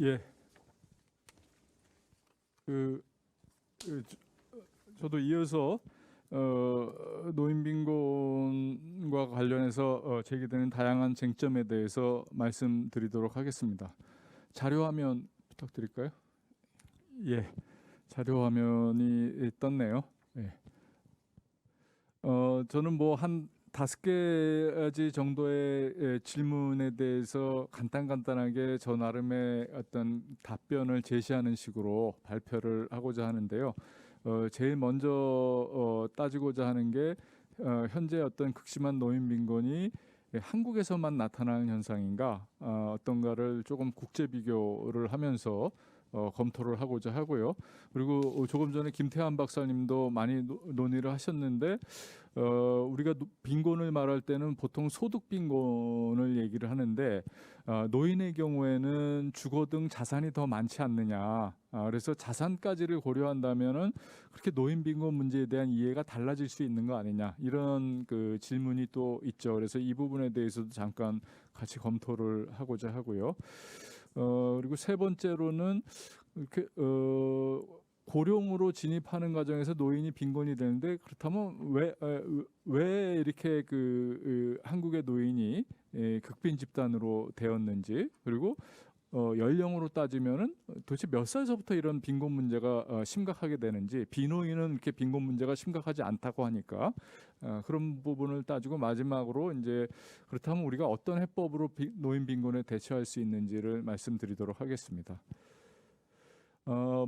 예. 그, 그 저도 이어서 노인 빈곤과 관련해서 제기되는 다양한 쟁점에 대해서 말씀드리도록 하겠습니다. 자료 화면 부탁드릴까요? 예. 자료 화면이 떴네요. 예. 저는 뭐 한 5가지 정도의 질문에 대해서 간단하게 저 나름의 어떤 답변을 제시하는 식으로 발표를 하고자 하는데요. 제일 먼저 따지고자 하는 게 현재 어떤 극심한 노인 빈곤이 한국에서만 나타나는 현상인가, 어떤가를 조금 국제 비교를 하면서 검토를 하고자 하고요. 그리고 조금 전에 김태환 박사님도 많이 논의를 하셨는데 우리가 빈곤을 말할 때는 보통 소득 빈곤을 얘기를 하는데 노인의 경우에는 주거 등 자산이 더 많지 않느냐. 그래서 자산까지를 고려한다면은 그렇게 노인 빈곤 문제에 대한 이해가 달라질 수 있는 거 아니냐. 이런 그 질문이 또 있죠. 그래서 이 부분에 대해서도 잠깐 같이 검토를 하고자 하고요. 그리고 세 번째로는 이렇게 고령으로 진입하는 과정에서 노인이 빈곤이 되는데 그렇다면 왜 이렇게 한국의 노인이 극빈 집단으로 되었는지, 그리고 연령으로 따지면은 도대체 몇 살서부터 이런 빈곤 문제가 심각하게 되는지, 비노인은 이렇게 빈곤 문제가 심각하지 않다고 하니까 그런 부분을 따지고, 마지막으로 이제 그렇다면 우리가 어떤 해법으로 노인 빈곤에 대처할 수 있는지를 말씀드리도록 하겠습니다.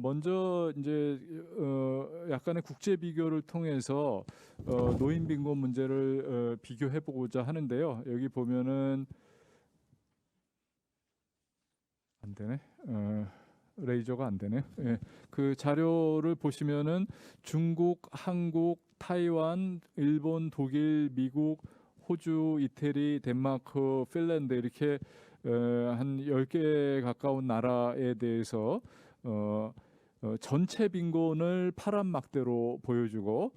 먼저 이제 약간의 국제 비교를 통해서 노인 빈곤 문제를 비교해 보고자 하는데요. 여기 보면은 안 되네. 레이저가 안 되네요. 예. 그 자료를 보시면은 중국, 한국, 타이완, 일본, 독일, 미국, 호주, 이태리, 덴마크, 핀란드 이렇게 한 10개 가까운 나라에 대해서 전체 빈곤을 파란 막대로 보여주고,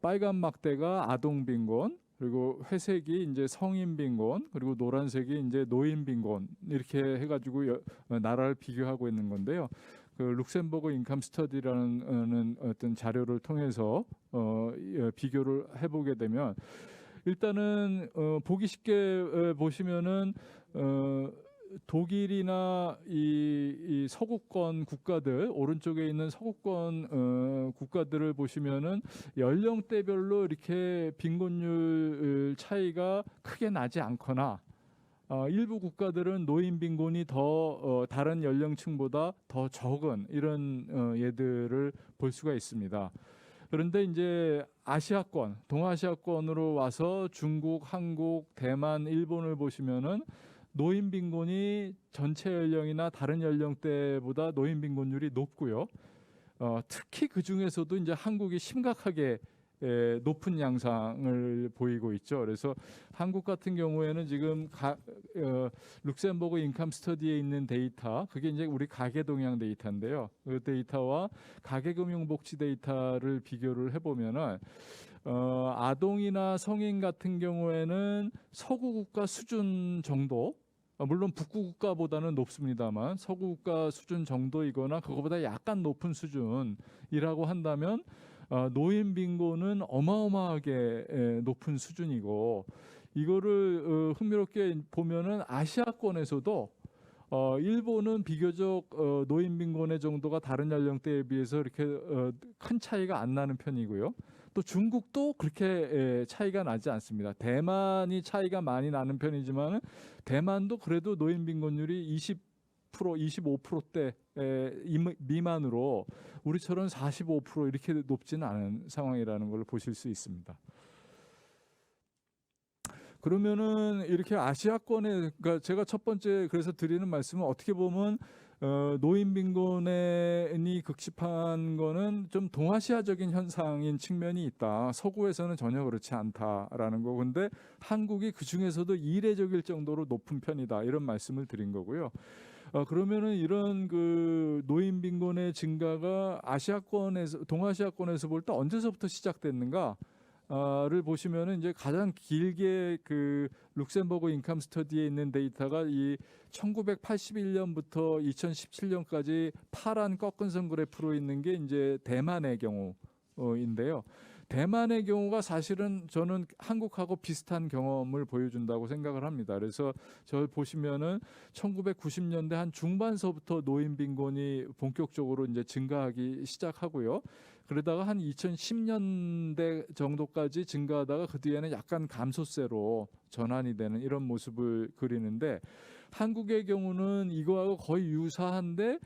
빨간 막대가 아동 빈곤, 그리고 회색이 이제 성인 빈곤, 그리고 노란색이 이제 노인 빈곤, 이렇게 해가지고 나라를 비교하고 있는 건데요. 그 룩셈버그 인컴 스터디라는 어떤 자료를 통해서 비교를 해보게 되면, 일단은 보기 쉽게 보시면은 독일이나 이 서구권 국가들, 오른쪽에 있는 서구권 국가들을 보시면은 연령대별로 이렇게 빈곤율 차이가 크게 나지 않거나, 일부 국가들은 노인 빈곤이 더 다른 연령층보다 더 적은 이런 예들을 볼 수가 있습니다. 그런데 이제 아시아권, 동아시아권으로 와서 중국, 한국, 대만, 일본을 보시면은 노인 빈곤이 전체 연령이나 다른 연령대보다 노인 빈곤율이 높고요. 특히 그 중에서도 이제 한국이 심각하게 높은 양상을 보이고 있죠. 그래서 한국 같은 경우에는 지금 룩셈버그 인컴 스터디에 있는 데이터, 그게 이제 우리 가계 동향 데이터인데요. 그 데이터와 가계금융복지 데이터를 비교를 해보면은 아동이나 성인 같은 경우에는 서구 국가 수준 정도, 물론 북구 국가보다는 높습니다만 서구 국가 수준 정도이거나 그거보다 약간 높은 수준이라고 한다면 노인 빈곤은 어마어마하게 높은 수준이고, 이거를 흥미롭게 보면은 아시아권에서도 일본은 비교적 노인 빈곤의 정도가 다른 연령대에 비해서 이렇게 큰 차이가 안 나는 편이고요. 또 중국도 그렇게 차이가 나지 않습니다. 대만이 차이가 많이 나는 편이지만 대만도 그래도 노인 빈곤율이 20% 25%대 미만으로 우리처럼 45% 이렇게 높지는 않은 상황이라는 걸 보실 수 있습니다. 그러면은 이렇게 아시아권에, 그러니까 제가 첫 번째 그래서 드리는 말씀은, 어떻게 보면 노인 빈곤이 극심한 거는 좀 동아시아적인 현상인 측면이 있다. 서구에서는 전혀 그렇지 않다라는 거. 근데 한국이 그 중에서도 이례적일 정도로 높은 편이다. 이런 말씀을 드린 거고요. 그러면은 이런 그 노인 빈곤의 증가가 동아시아권에서 볼 때 언제서부터 시작됐는가? 를 보시면은 이제 가장 길게 그 룩셈버그 인컴 스터디에 있는 데이터가 이 1981년부터 2017년까지 파란 꺾은 선 그래프로 있는 게 이제 대만의 경우인데요. 대만의 경우가 사실은 저는 한국하고 비슷한 경험을 보여준다고 생각을 합니다. 그래서 저 보시면은 1990년대 한 중반서부터 노인 빈곤이 본격적으로 이제 증가하기 시작하고요. 그러다가 한 2010년대 정도까지 증가하다가 그 뒤에는 약간 감소세로 전환이 되는 이런 모습을 그리는데, 한국의 경우는 이거하고 거의 유사한데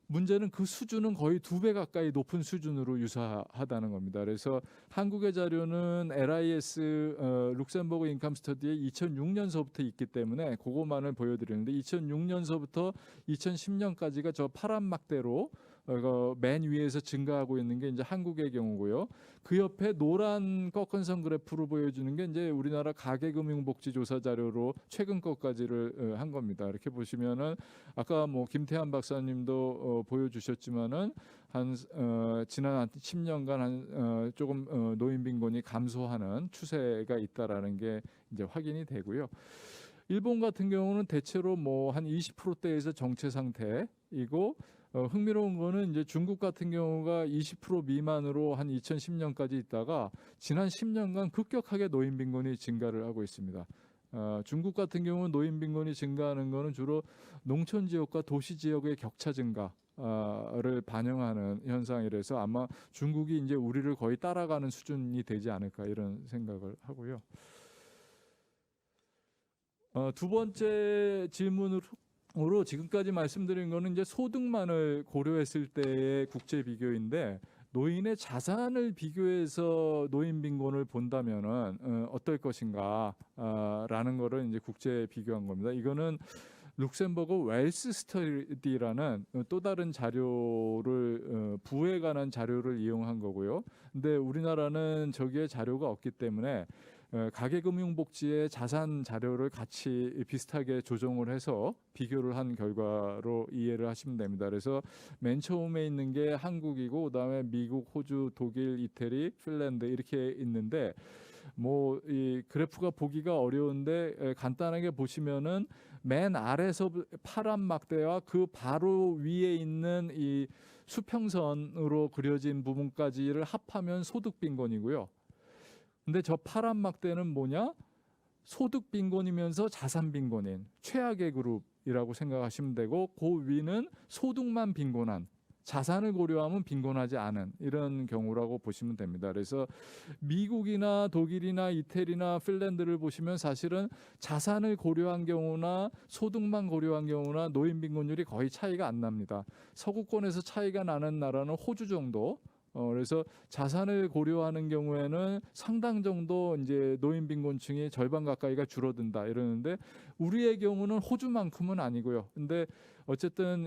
문제는 그 수준은 거의 2배 가까이 높은 수준으로 유사하다는 겁니다. 그래서 한국의 자료는 LIS 룩셈버그 인컴 스터디에 2006년서부터 있기 때문에 그것만을 보여드리는데, 2006년서부터 2010년까지가 저 파란 막대로 맨 위에서 증가하고 있는 게 이제 한국의 경우고요. 그 옆에 노란 꺾은 선 그래프로 보여주는 게 이제 우리나라 가계금융복지조사 자료로 최근 것까지를 한 겁니다. 이렇게 보시면은 아까 뭐 김태한 박사님도 보여주셨지만은 한 지난 한 10년간 한 조금 노인 빈곤이 감소하는 추세가 있다라는 게 이제 확인이 되고요. 일본 같은 경우는 대체로 뭐 한 20%대에서 정체 상태이고, 흥미로운 거는 이제 중국 같은 경우가 20% 미만으로 한 2010년까지 있다가 지난 10년간 급격하게 노인 빈곤이 증가를 하고 있습니다. 중국 같은 경우는 노인 빈곤이 증가하는 거는 주로 농촌 지역과 도시 지역의 격차 증가를 반영하는 현상이라서 아마 중국이 이제 우리를 거의 따라가는 수준이 되지 않을까 이런 생각을 하고요. 두 번째 질문으로 지금까지 말씀드린 거는 이제 소득만을 고려했을 때의 국제 비교인데, 노인의 자산을 비교해서 노인 빈곤을 본다면은 어떨 것인가라는 거를 이제 국제 비교한 겁니다. 이거는 룩셈버그 웰스 스터디라는 또 다른 자료를 부에 관한 자료를 이용한 거고요. 근데 우리나라는 저기에 자료가 없기 때문에 가계금융복지의 자산 자료를 같이 비슷하게 조정을 해서 비교를 한 결과로 이해를 하시면 됩니다. 그래서 맨 처음에 있는 게 한국이고, 그다음에 미국, 호주, 독일, 이태리, 핀란드 이렇게 있는데, 뭐 이 그래프가 보기가 어려운데 간단하게 보시면은 맨 아래서 파란 막대와 그 바로 위에 있는 이 수평선으로 그려진 부분까지를 합하면 소득 빈곤이고요. 근데 저 파란 막대는 뭐냐? 소득 빈곤이면서 자산 빈곤인 최악의 그룹이라고 생각하시면 되고, 그 위는 소득만 빈곤한, 자산을 고려하면 빈곤하지 않은 이런 경우라고 보시면 됩니다. 그래서 미국이나 독일이나 이태리나 핀란드를 보시면 사실은 자산을 고려한 경우나 소득만 고려한 경우나 노인 빈곤율이 거의 차이가 안 납니다. 서구권에서 차이가 나는 나라는 호주 정도. 그래서 자산을 고려하는 경우에는 상당 정도 이제 노인 빈곤층이 절반 가까이가 줄어든다 이러는데, 우리의 경우는 호주만큼은 아니고요. 근데 어쨌든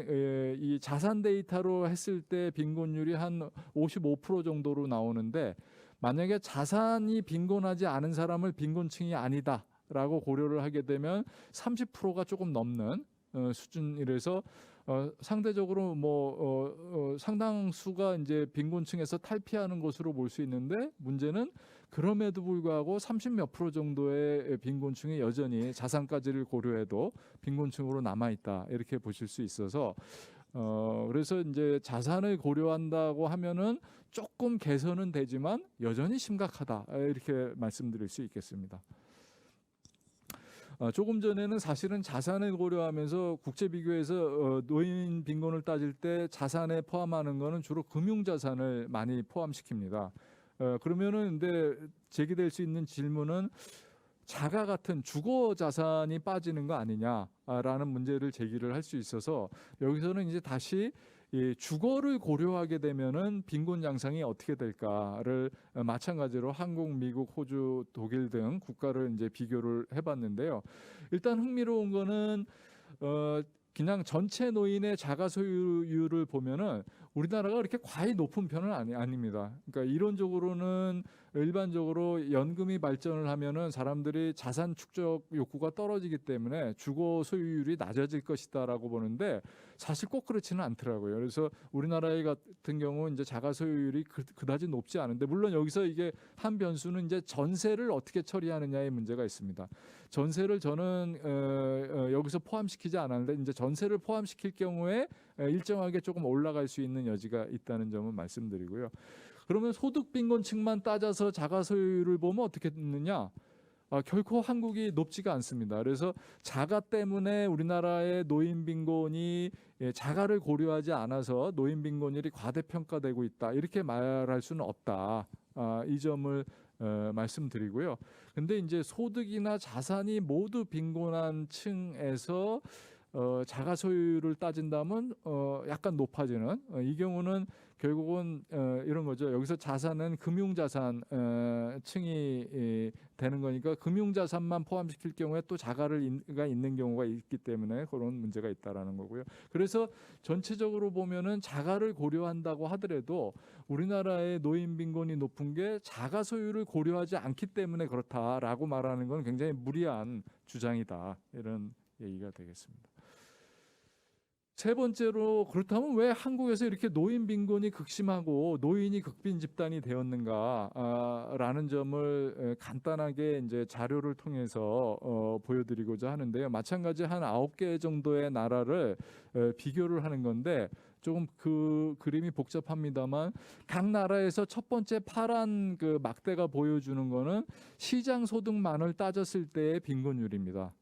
이 자산 데이터로 했을 때 빈곤율이 한 55% 정도로 나오는데, 만약에 자산이 빈곤하지 않은 사람을 빈곤층이 아니다라고 고려를 하게 되면 30%가 조금 넘는 수준이라서 상대적으로 상당수가 이제 빈곤층에서 탈피하는 것으로 볼 수 있는데, 문제는 그럼에도 불구하고 30몇 프로 정도의 빈곤층이 여전히 자산까지를 고려해도 빈곤층으로 남아 있다 이렇게 보실 수 있어서, 그래서 이제 자산을 고려한다고 하면은 조금 개선은 되지만 여전히 심각하다 이렇게 말씀드릴 수 있겠습니다. 조금 전에는 사실은 자산을 고려하면서 국제 비교에서 노인 빈곤을 따질 때 자산에 포함하는 거는 주로 금융자산을 많이 포함시킵니다. 그러면은 근데 제기될 수 있는 질문은 자가 같은 주거 자산이 빠지는 거 아니냐라는 문제를 제기를 할 수 있어서, 여기서는 이제 다시 이 주거를 고려하게 되면은 빈곤 양상이 어떻게 될까를 마찬가지로 한국, 미국, 호주, 독일 등 국가를 이제 비교를 해봤는데요. 일단 흥미로운 거는 그냥 전체 노인의 자가 소유율을 보면은 우리나라가 그렇게 과히 높은 편은 아닙니다. 그러니까 이론적으로는 일반적으로 연금이 발전을 하면은 사람들이 자산 축적 욕구가 떨어지기 때문에 주거 소유율이 낮아질 것이다라고 보는데 사실 꼭 그렇지는 않더라고요. 그래서 우리나라의 같은 경우 이제 자가 소유율이 그다지 높지 않은데, 물론 여기서 이게 한 변수는 이제 전세를 어떻게 처리하느냐의 문제가 있습니다. 전세를 저는 여기서 포함시키지 않았는데, 이제 전세를 포함시킬 경우에 일정하게 조금 올라갈 수 있는 여지가 있다는 점은 말씀드리고요. 그러면 소득 빈곤층만 따져서 자가 소유율을 보면 어떻게 되느냐? 결코 한국이 높지가 않습니다. 그래서 자가 때문에 우리나라의 노인 빈곤이 자가를 고려하지 않아서 노인 빈곤율이 과대평가되고 있다, 이렇게 말할 수는 없다. 이 점을 말씀드리고요. 근데 이제 소득이나 자산이 모두 빈곤한 층에서 자가 소유를 따진다면 약간 높아지는, 이 경우는 결국은 이런 거죠. 여기서 자산은 금융자산 층이 되는 거니까 금융자산만 포함시킬 경우에 또 자가가 있는 경우가 있기 때문에 그런 문제가 있다라는 거고요. 그래서 전체적으로 보면은 자가를 고려한다고 하더라도 우리나라의 노인 빈곤이 높은 게 자가 소유를 고려하지 않기 때문에 그렇다라고 말하는 건 굉장히 무리한 주장이다, 이런 얘기가 되겠습니다. 세 번째로, 그렇다면 왜 한국에서 이렇게 노인 빈곤이 극심하고 노인이 극빈 집단이 되었는가라는 점을 간단하게 이제 자료를 통해서 보여드리고자 하는데요. 마찬가지 한 9개 정도의 나라를 비교를 하는 건데, 조금 그 그림이 복잡합니다만 각 나라에서 첫 번째 파란 그 막대가 보여주는 거는 시장 소득만을 따졌을 때의 빈곤율입니다.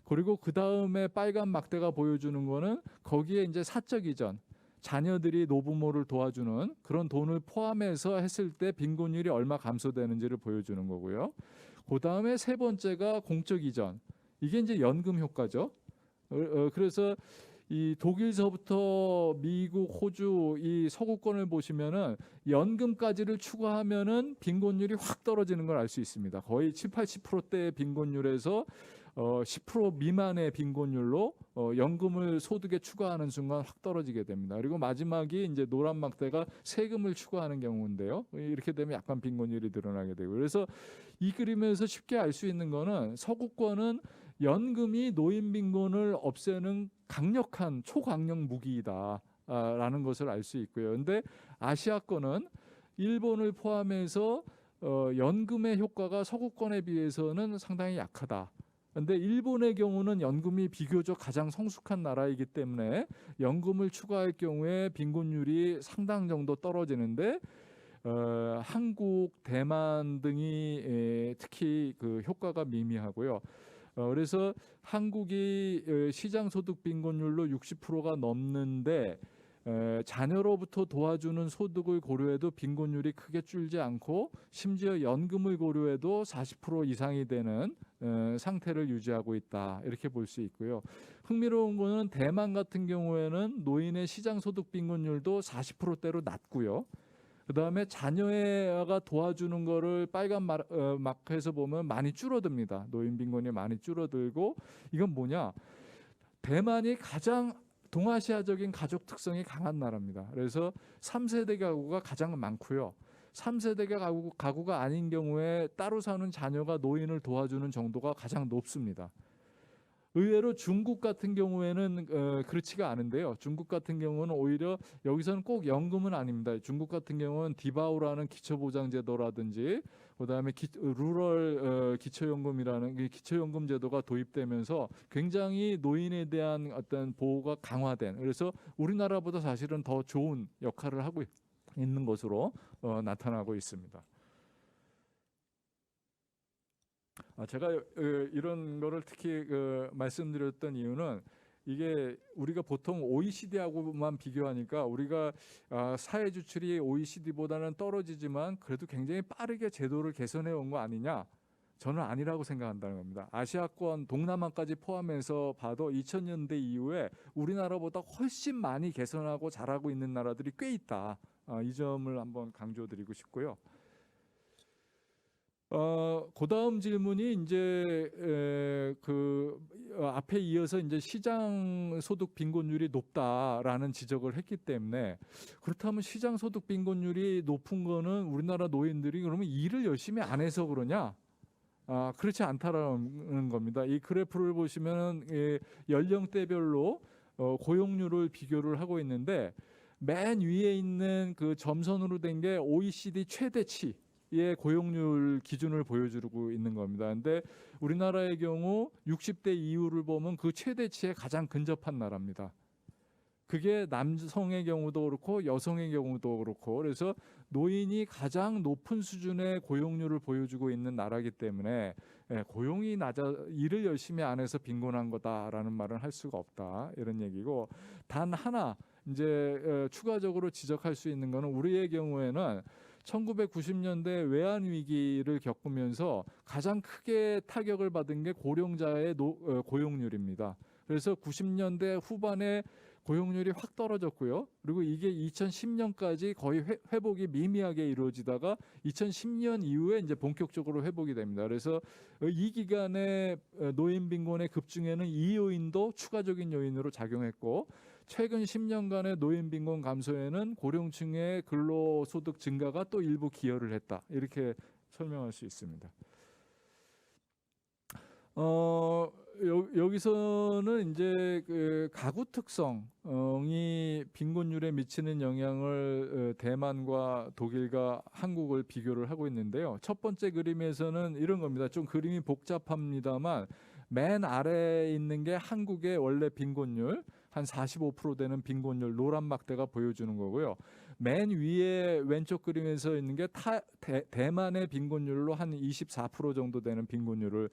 그리고 그 다음에 빨간 막대가 보여주는 거는 거기에 이제 사적 이전, 자녀들이 노부모를 도와주는 그런 돈을 포함해서 했을 때 빈곤율이 얼마 감소되는지를 보여주는 거고요. 그 다음에 세 번째가 공적 이전, 이게 이제 연금 효과죠. 그래서 이 독일서부터 미국, 호주 이 서구권을 보시면은 연금까지를 추가하면은 빈곤율이 확 떨어지는 걸 알 수 있습니다. 거의 7, 80%대의 빈곤율에서 10% 미만의 빈곤율로 연금을 소득에 추가하는 순간 확 떨어지게 됩니다. 그리고 마지막이 이제 노란 막대가 세금을 추가하는 경우인데요. 이렇게 되면 약간 빈곤율이 늘어나게 되고, 그래서 이 그림에서 쉽게 알 수 있는 거는 서구권은 연금이 노인 빈곤을 없애는 강력한 초강력 무기이다 라는 것을 알 수 있고요. 근데 아시아권은 일본을 포함해서 연금의 효과가 서구권에 비해서는 상당히 약하다. 근데 일본의 경우는 연금이 비교적 가장 성숙한 나라이기 때문에 연금을 추가할 경우에 빈곤율이 상당 정도 떨어지는데, 한국, 대만 등이 특히 그 효과가 미미하고요. 그래서 한국이 시장 소득 빈곤율로 60%가 넘는데 자녀로부터 도와주는 소득을 고려해도 빈곤율이 크게 줄지 않고 심지어 연금을 고려해도 40% 이상이 되는 상태를 유지하고 있다, 이렇게 볼 수 있고요. 흥미로운 거는 대만 같은 경우에는 노인의 시장 소득 빈곤율도 40%대로 낮고요. 그 다음에 자녀가 도와주는 거를 빨간 마크에서 보면 많이 줄어듭니다. 노인 빈곤이 많이 줄어들고, 이건 뭐냐? 대만이 가장 동아시아적인 가족 특성이 강한 나라입니다. 그래서 3세대 가구가 가장 많고요. 3세대 가구가 아닌 경우에 따로 사는 자녀가 노인을 도와주는 정도가 가장 높습니다. 의외로 중국 같은 경우에는 그렇지가 않은데요. 중국 같은 경우는 오히려 여기서는 꼭 연금은 아닙니다. 중국 같은 경우는 디바오라는 기초보장제도라든지 그다음에 루럴 기초연금이라는 기초연금 제도가 도입되면서 굉장히 노인에 대한 어떤 보호가 강화된, 그래서 우리나라보다 사실은 더 좋은 역할을 하고 있는 것으로 나타나고 있습니다. 제가 이런 거를 특히 말씀드렸던 이유는, 이게 우리가 보통 OECD하고만 비교하니까 우리가 사회 주출이 OECD보다는 떨어지지만 그래도 굉장히 빠르게 제도를 개선해 온 거 아니냐? 저는 아니라고 생각한다는 겁니다. 아시아권, 동남아까지 포함해서 봐도 2000년대 이후에 우리나라보다 훨씬 많이 개선하고 잘하고 있는 나라들이 꽤 있다. 이 점을 한번 강조드리고 싶고요. 그다음 질문이 이제 앞에 이어서 이제 시장 소득 빈곤율이 높다라는 지적을 했기 때문에, 그렇다면 시장 소득 빈곤율이 높은 거는 우리나라 노인들이 그러면 일을 열심히 안 해서 그러냐? 그렇지 않다라는 겁니다. 이 그래프를 보시면 연령대별로 고용률을 비교를 하고 있는데, 맨 위에 있는 그 점선으로 된 게 OECD 최대치의 고용률 기준을 보여주고 있는 겁니다. 근데 우리나라의 경우 60대 이후를 보면 그 최대치에 가장 근접한 나라입니다. 그게 남성의 경우도 그렇고 여성의 경우도 그렇고, 그래서 노인이 가장 높은 수준의 고용률을 보여주고 있는 나라이기 때문에 고용이 일을 열심히 안 해서 빈곤한 거다라는 말은 할 수가 없다, 이런 얘기고, 단 하나 이제 추가적으로 지적할 수 있는 거는, 우리의 경우에는 1990년대 외환 위기를 겪으면서 가장 크게 타격을 받은 게 고령자의 고용률입니다. 그래서 90년대 후반에 고용률이 확 떨어졌고요. 그리고 이게 2010년까지 거의 회복이 미미하게 이루어지다가 2010년 이후에 이제 본격적으로 회복이 됩니다. 그래서 이 기간에 노인 빈곤의 급증에는 이 요인도 추가적인 요인으로 작용했고, 최근 10년간의 노인 빈곤 감소에는 고령층의 근로소득 증가가 또 일부 기여를 했다, 이렇게 설명할 수 있습니다. 여기서는 이제 그 가구 특성이 빈곤율에 미치는 영향을 대만과 독일과 한국을 비교를 하고 있는데요. 첫 번째 그림에서는 이런 겁니다. 좀 그림이 복잡합니다만, 맨 아래에 있는 게 한국의 원래 빈곤율, 한 45% 되는 빈곤율, 노란 막대가 보여주는 거고요. 맨 위에 왼쪽 그림에서 있는 게 대만의 빈곤율로 한 24% 정도 되는 빈곤율을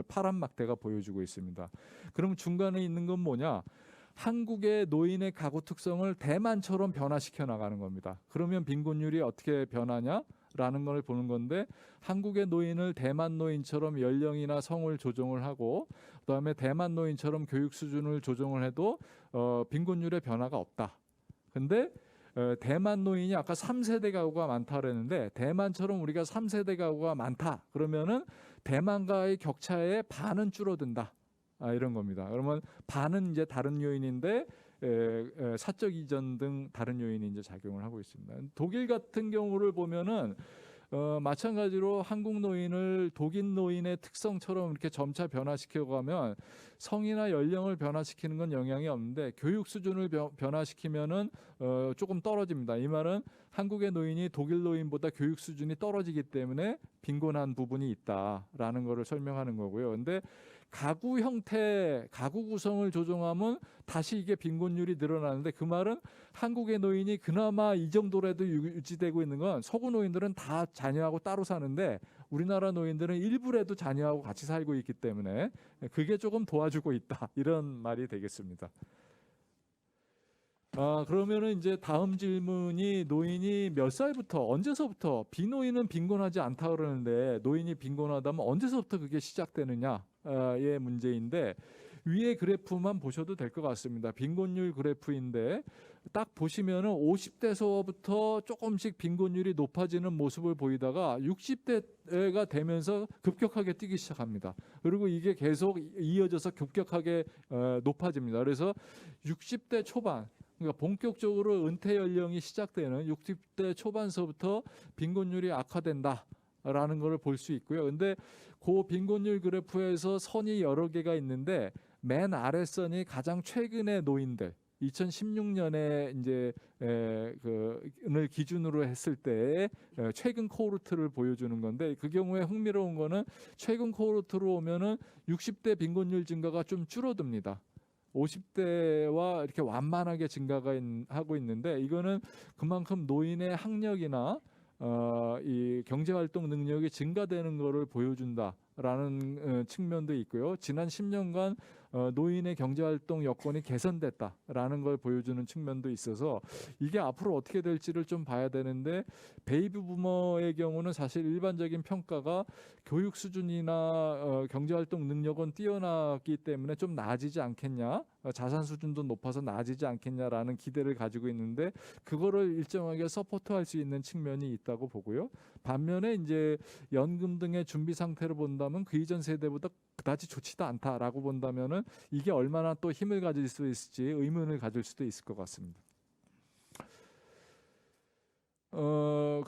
파란 막대가 보여주고 있습니다. 그럼 중간에 있는 건 뭐냐? 한국의 노인의 가구 특성을 대만처럼 변화시켜 나가는 겁니다. 그러면 빈곤율이 어떻게 변하냐라는 걸 보는 건데, 한국의 노인을 대만 노인처럼 연령이나 성을 조정을 하고, 그다음에 대만 노인처럼 교육 수준을 조정을 해도 빈곤율의 변화가 없다. 근데 대만 노인이 아까 3세대 가구가 많다 그랬는데, 대만처럼 우리가 3세대 가구가 많다 그러면은 대만과의 격차의 반은 줄어든다, 이런 겁니다. 그러면 반은 이제 다른 요인인데 사적 이전 등 다른 요인이 이제 작용을 하고 있습니다. 독일 같은 경우를 보면은 마찬가지로 한국 노인을 독일 노인의 특성처럼 이렇게 점차 변화시켜가면 성이나 연령을 변화시키는 건 영향이 없는데, 교육 수준을 변화시키면은 조금 떨어집니다. 이 말은 한국의 노인이 독일 노인보다 교육 수준이 떨어지기 때문에 빈곤한 부분이 있다라는 것을 설명하는 거고요. 근데 가구 형태, 가구 구성을 조정하면 다시 이게 빈곤율이 늘어나는데, 그 말은 한국의 노인이 그나마 이 정도라도 유지되고 있는 건, 서구 노인들은 다 자녀하고 따로 사는데 우리나라 노인들은 일부라도 자녀하고 같이 살고 있기 때문에 그게 조금 도와주고 있다, 이런 말이 되겠습니다. 그러면은 이제 다음 질문이, 노인이 몇 살부터, 언제서부터, 비노인은 빈곤하지 않다 그러는데 노인이 빈곤하다면 언제서부터 그게 시작되느냐의 문제인데, 위에 그래프만 보셔도 될 것 같습니다. 빈곤율 그래프인데 딱 보시면은 50대서부터 조금씩 빈곤율이 높아지는 모습을 보이다가 60대가 되면서 급격하게 뛰기 시작합니다. 그리고 이게 계속 이어져서 급격하게 높아집니다. 그래서 60대 초반, 그러니까 본격적으로 은퇴 연령이 시작되는 60대 초반서부터 빈곤율이 악화된다라는 것을 볼 수 있고요. 근데 그 빈곤율 그래프에서 선이 여러 개가 있는데, 맨 아래선이 가장 최근의 노인들, 2016년에 이제 을 기준으로 했을 때 최근 코호르트를 보여주는 건데, 그 경우에 흥미로운 거는 최근 코호르트로 오면은 60대 빈곤율 증가가 좀 줄어듭니다. 50대와 이렇게 완만하게 증가가 하고 있는데, 이거는 그만큼 노인의 학력이나 이 경제활동 능력이 증가되는 것을 보여준다라는 측면도 있고요. 지난 10년간 노인의 경제활동 여건이 개선됐다라는 걸 보여주는 측면도 있어서, 이게 앞으로 어떻게 될지를 좀 봐야 되는데, 베이비 부머의 경우는 사실 일반적인 평가가 교육 수준이나 경제활동 능력은 뛰어나기 때문에 좀 나아지지 않겠냐, 자산 수준도 높아서 나아지지 않겠냐라는 기대를 가지고 있는데, 그거를 일정하게 서포트할 수 있는 측면이 있다고 보고요. 있고요. 반면에 이제 연금 등의 준비 상태를 본다면 그 이전 세대보다 그다지 좋지도 않다라고 본다면은 이게 얼마나 또 힘을 가질 수 있을지 의문을 가질 수도 있을 것 같습니다.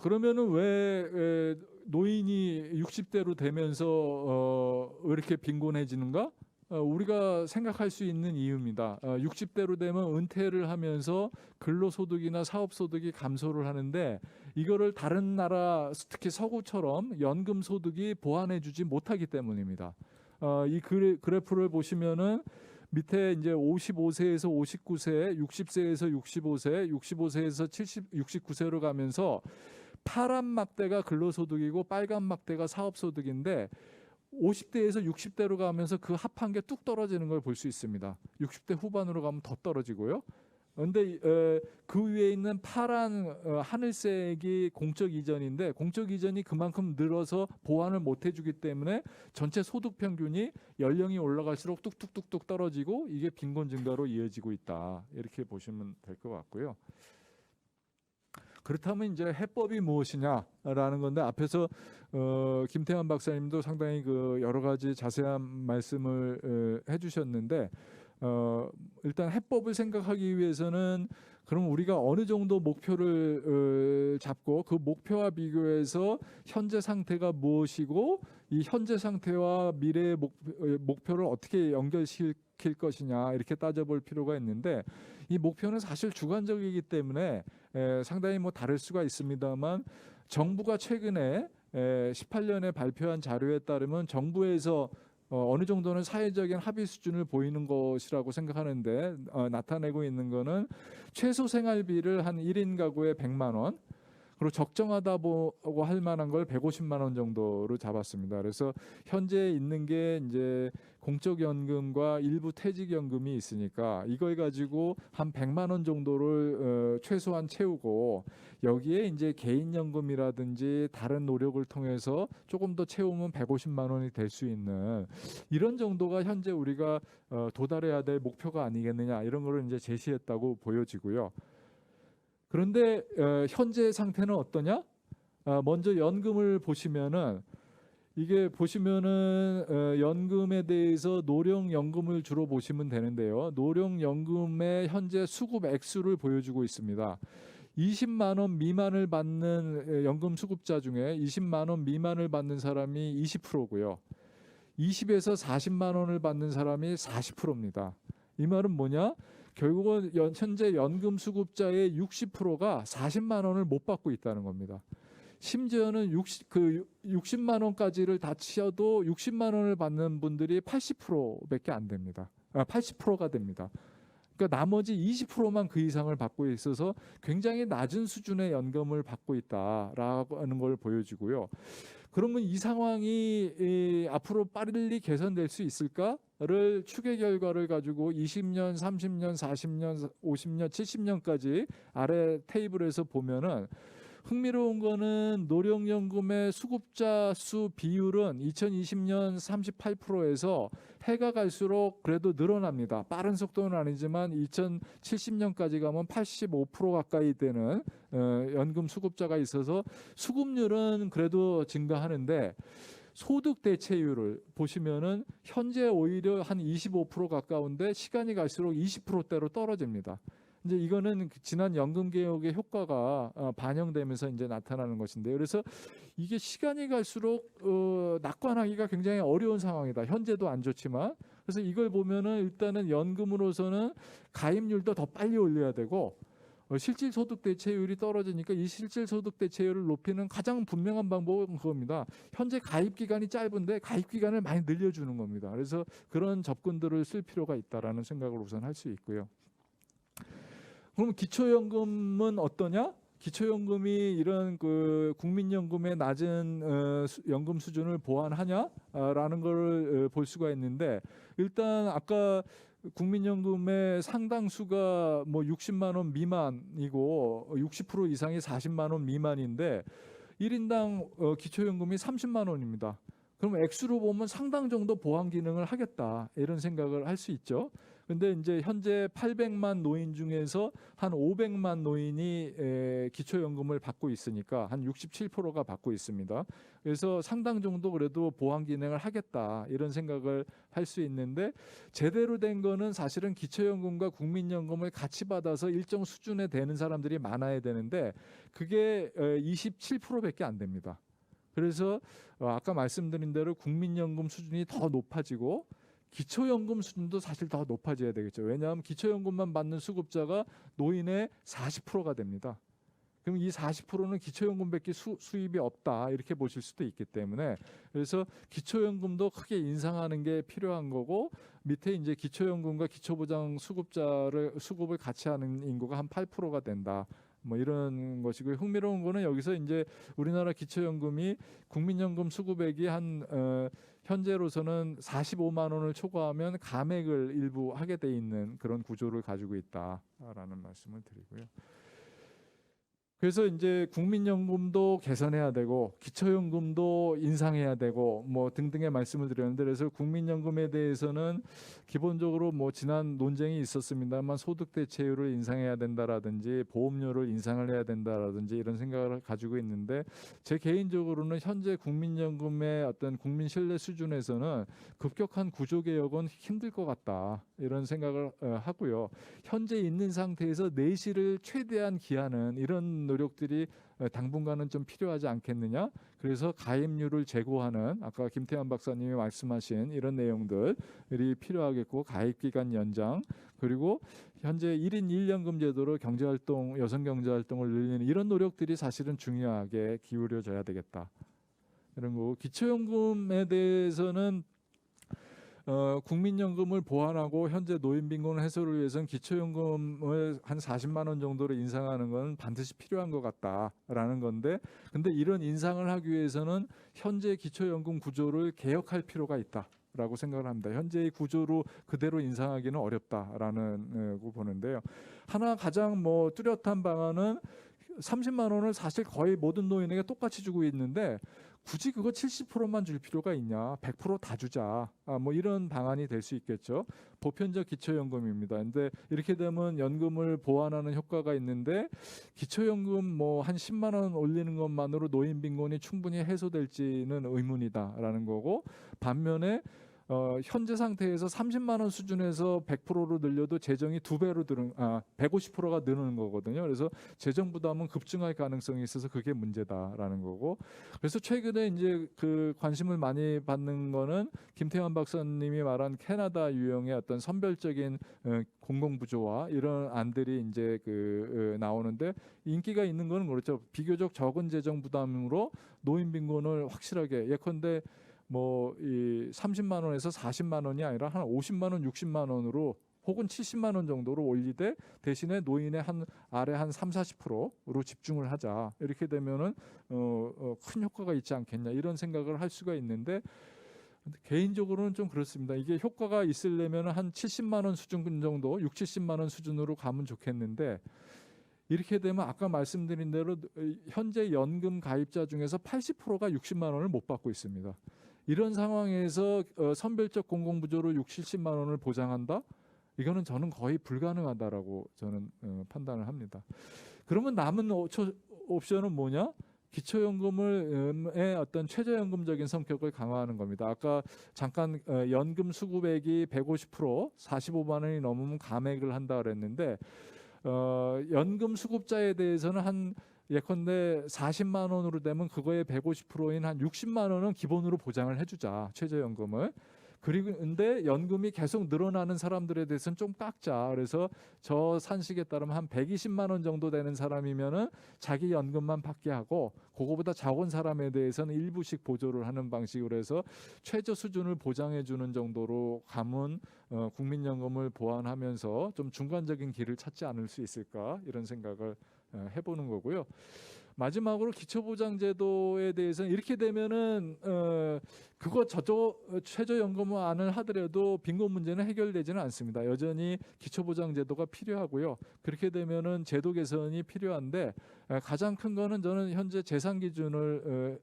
그러면은 왜 노인이 60대로 되면서 왜 이렇게 빈곤해지는가? 우리가 생각할 수 있는 이유입니다. 60대로 되면 은퇴를 하면서 근로소득이나 사업소득이 감소를 하는데 이거를 다른 나라 특히 서구처럼 연금소득이 보완해주지 못하기 때문입니다. 이 그래프를 보시면은 밑에 이제 55세에서 59세, 60세에서 65세, 65세에서 69세로 가면서 파란 막대가 근로소득이고 빨간 막대가 사업소득인데 50대에서 60대로 가면서 그 합한 게 뚝 떨어지는 걸 볼 수 있습니다. 60대 후반으로 가면 더 떨어지고요. 그런데 그 위에 있는 파란 하늘색이 공적 이전인데 공적 이전이 그만큼 늘어서 보완을 못 해주기 때문에 전체 소득 평균이 연령이 올라갈수록 뚝뚝뚝뚝 떨어지고 이게 빈곤 증가로 이어지고 있다. 이렇게 보시면 될 것 같고요. 그렇다면 이제 해법이 무엇이냐라는 건데 앞에서 김태환 박사님도 상당히 그 여러 가지 자세한 말씀을 해주셨는데 일단 해법을 생각하기 위해서는 그럼 우리가 어느 정도 목표를 잡고 그 목표와 비교해서 현재 상태가 무엇이고 이 현재 상태와 미래의 목표를 어떻게 연결시킬 것이냐 이렇게 따져볼 필요가 있는데 이 목표는 사실 주관적이기 때문에 상당히 뭐 다를 수가 있습니다만 정부가 최근에 18년에 발표한 자료에 따르면 정부에서 어느 정도는 사회적인 합의 수준을 보이는 것이라고 생각하는데 나타내고 있는 거는 최소 생활비를 한 1인 가구에 100만 원 그리고 적정하다고 할 만한 걸 150만 원 정도로 잡았습니다. 그래서 현재 있는 게 이제 공적연금과 일부 퇴직연금이 있으니까 이걸 가지고 한 100만 원 정도를 최소한 채우고 여기에 이제 개인연금이라든지 다른 노력을 통해서 조금 더 채우면 150만 원이 될 수 있는 이런 정도가 현재 우리가 도달해야 될 목표가 아니겠느냐 이런 거를 이제 제시했다고 보여지고요. 그런데 현재 상태는 어떠냐? 먼저 연금을 보시면은 이게 보시면은 연금에 대해서 노령연금을 주로 보시면 되는데요. 노령연금의 현재 수급 액수를 보여주고 있습니다. 20만 원 미만을 받는 연금 수급자 중에 20만 원 미만을 받는 사람이 20%고요. 20에서 40만 원을 받는 사람이 40%입니다. 이 말은 뭐냐? 결국은 현재 연금 수급자의 60%가 40만 원을 못 받고 있다는 겁니다. 심지어는 60만 원까지를 다 치어도 60만 원을 받는 분들이 80%밖에 안 됩니다. 80%가 됩니다. 그러니까 나머지 20%만 그 이상을 받고 있어서 굉장히 낮은 수준의 연금을 받고 있다라는 걸 보여주고요. 그러면 이 상황이 앞으로 빨리 개선될 수 있을까를 추계 결과를 가지고 20년, 30년, 40년, 50년, 70년까지 아래 테이블에서 보면은 흥미로운 거는 노령연금의 수급자 수 비율은 2020년 38%에서 해가 갈수록 그래도 늘어납니다. 빠른 속도는 아니지만 2070년까지 가면 85% 가까이 되는 연금 수급자가 있어서 수급률은 그래도 증가하는데 소득 대체율을 보시면은 현재 오히려 한 25% 가까운데 시간이 갈수록 20%대로 떨어집니다. 이제 이거는 지난 연금 개혁의 효과가 반영되면서 이제 나타나는 것인데 그래서 이게 시간이 갈수록 낙관하기가 굉장히 어려운 상황이다. 현재도 안 좋지만 그래서 이걸 보면은 일단은 연금으로서는 가입률도 더 빨리 올려야 되고 실질 소득 대체율이 떨어지니까 이 실질 소득 대체율을 높이는 가장 분명한 방법은 그겁니다. 현재 가입 기간이 짧은데 가입 기간을 많이 늘려주는 겁니다. 그래서 그런 접근들을 쓸 필요가 있다라는 생각을 우선 할 수 있고요. 그럼 기초연금은 어떠냐? 기초연금이 이런 그 국민연금의 낮은 연금 수준을 보완하냐라는 걸 볼 수가 있는데 일단 아까 국민연금의 상당수가 뭐 60만 원 미만이고 60% 이상이 40만 원 미만인데 1인당 기초연금이 30만 원입니다. 그럼 액수로 보면 상당 정도 보완 기능을 하겠다 이런 생각을 할 수 있죠. 근데 이제 현재 800만 노인 중에서 한 500만 노인이 기초연금을 받고 있으니까 한 67%가 받고 있습니다. 그래서 상당 정도 그래도 보완 기능을 하겠다 이런 생각을 할 수 있는데, 제대로 된 거는 사실은 기초연금과 국민연금을 같이 받아서 일정 수준에 되는 사람들이 많아야 되는데 그게 27%밖에 안 됩니다. 그래서 아까 말씀드린 대로 국민연금 수준이 더 높아지고 기초연금 수준도 사실 더 높아져야 되겠죠. 왜냐하면 기초연금만 받는 수급자가 노인의 40%가 됩니다. 그럼 이 40%는 기초연금밖에 수입이 없다 이렇게 보실 수도 있기 때문에, 그래서 기초연금도 크게 인상하는 게 필요한 거고, 밑에 이제 기초연금과 기초보장 수급을 같이 하는 인구가 한 8%가 된다. 뭐 이런 것이고요. 흥미로운 거는 여기서 이제 우리나라 기초연금이 국민연금 수급액이 한 현재로서는 45만 원을 초과하면 감액을 일부 하게 돼 있는 그런 구조를 가지고 있다라는 말씀을 드리고요. 그래서 이제 국민연금도 개선해야 되고 기초연금도 인상해야 되고 뭐 등등의 말씀을 드렸는데, 그래서 국민연금에 대해서는 기본적으로 뭐 지난 논쟁이 있었습니다만 소득 대체율을 인상해야 된다라든지 보험료를 인상을 해야 된다라든지 이런 생각을 가지고 있는데, 제 개인적으로는 현재 국민연금의 어떤 국민 신뢰 수준에서는 급격한 구조 개혁은 힘들 것 같다 이런 생각을 하고요. 현재 있는 상태에서 내실을 최대한 기하는 이런 노력들이 당분간은 좀 필요하지 않겠느냐. 그래서 가입률을 제고하는 아까 김태환 박사님이 말씀하신 이런 내용들이 필요하겠고, 가입기간 연장, 그리고 현재 1인 1연금 제도로 경제활동, 여성경제활동을 늘리는 이런 노력들이 사실은 중요하게 기울여져야 되겠다 이런 거고, 기초연금에 대해서는 국민연금을 보완하고 현재 노인빈곤 해소를 위해서는 기초연금을 한 40만 원 정도로 인상하는 건 반드시 필요한 것 같다라는 건데, 근데 이런 인상을 하기 위해서는 현재 기초연금 구조를 개혁할 필요가 있다라고 생각을 합니다. 현재의 구조로 그대로 인상하기는 어렵다라는 거 보는데요. 하나 가장 뭐 뚜렷한 방안은 30만 원을 사실 거의 모든 노인에게 똑같이 주고 있는데 굳이 그거 70%만 줄 필요가 있냐? 100% 다 주자. 뭐 이런 방안이 될 수 있겠죠. 보편적 기초연금입니다. 근데 이렇게 되면 연금을 보완하는 효과가 있는데, 기초연금 뭐 한 10만 원 올리는 것만으로 노인 빈곤이 충분히 해소될지는 의문이다라는 거고, 반면에 현재 상태에서 30만 원 수준에서 100%로 늘려도 재정이 150%가 느는 거거든요. 그래서 재정 부담은 급증할 가능성이 있어서 그게 문제다라는 거고, 그래서 최근에 이제 그 관심을 많이 받는 거는 김태환 박사님이 말한 캐나다 유형의 어떤 선별적인 공공부조화 이런 안들이 이제 나오는데, 인기가 있는 거는 그렇죠. 비교적 적은 재정 부담으로 노인 빈곤을 확실하게, 예컨대 뭐 이 30만 원에서 40만 원이 아니라 한 50만 원, 60만 원으로 혹은 70만 원 정도로 올리되, 대신에 노인의 한 아래 한 30-40%로 집중을 하자. 이렇게 되면은 큰 효과가 있지 않겠냐 이런 생각을 할 수가 있는데, 개인적으로는 좀 그렇습니다. 이게 효과가 있으려면 한 70만 원 수준 정도, 60-70만 원 수준으로 가면 좋겠는데, 이렇게 되면 아까 말씀드린 대로 현재 연금 가입자 중에서 80%가 60만 원을 못 받고 있습니다. 이런 상황에서 선별적 공공부조로 60-70만 원을 보장한다? 이거는 저는 거의 불가능하다라고 저는 판단을 합니다. 그러면 남은 옵션은 뭐냐? 기초연금의 어떤 최저연금적인 성격을 강화하는 겁니다. 아까 잠깐 연금 수급액이 150%, 45만 원이 넘으면 감액을 한다 그랬는데, 연금 수급자에 대해서는 한 예컨대 40만 원으로 되면 그거의 150%인 한 60만 원은 기본으로 보장을 해주자, 최저연금을. 그리고 근데 연금이 계속 늘어나는 사람들에 대해서는 좀 깎자. 그래서 저 산식에 따르면 한 120만 원 정도 되는 사람이면은 자기 연금만 받게 하고, 그거보다 적은 사람에 대해서는 일부씩 보조를 하는 방식으로 해서 최저 수준을 보장해 주는 정도로 가면 국민연금을 보완하면서 좀 중간적인 길을 찾지 않을 수 있을까 이런 생각을 해보는 거고요. 마지막으로 기초보장제도에 대해서는 이렇게 되면은 그거 최저연금안을 하더라도 빈곤 문제는 해결되지는 않습니다. 여전히 기초보장제도가 필요하고요. 그렇게 되면은 제도 개선이 필요한데, 가장 큰 거는 저는 현재 재산 기준을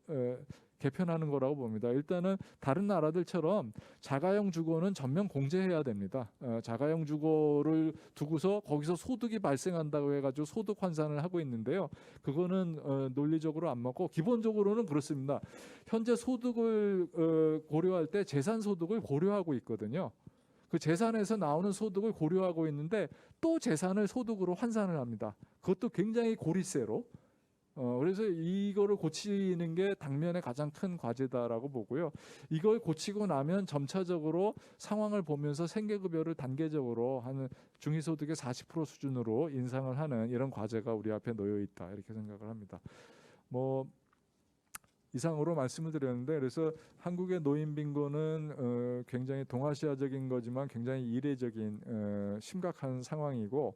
개편하는 거라고 봅니다. 일단은 다른 나라들처럼 자가용 주거는 전면 공제해야 됩니다. 자가용 주거를 두고서 거기서 소득이 발생한다고 해가지고 소득 환산을 하고 있는데요. 그거는 논리적으로 안 맞고 기본적으로는 그렇습니다. 현재 소득을 고려할 때 재산 소득을 고려하고 있거든요. 그 재산에서 나오는 소득을 고려하고 있는데 또 재산을 소득으로 환산을 합니다. 그것도 굉장히 고리세로. 그래서 이거를 고치는 게 당면의 가장 큰 과제다라고 보고요. 이걸 고치고 나면 점차적으로 상황을 보면서 생계급여를 단계적으로 하는 중위소득의 40% 수준으로 인상을 하는 이런 과제가 우리 앞에 놓여 있다 이렇게 생각을 합니다. 뭐 이상으로 말씀을 드렸는데 그래서 한국의 노인 빈곤은 굉장히 동아시아적인 거지만 굉장히 이례적인 심각한 상황이고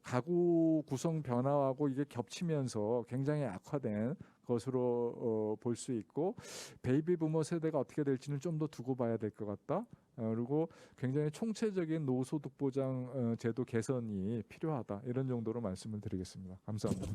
가구 구성 변화하고 이게 겹치면서 굉장히 악화된 것으로 볼 수 있고 베이비 부머 세대가 어떻게 될지는 좀 더 두고 봐야 될 것 같다. 그리고 굉장히 총체적인 노소득 보장 제도 개선이 필요하다. 이런 정도로 말씀을 드리겠습니다. 감사합니다.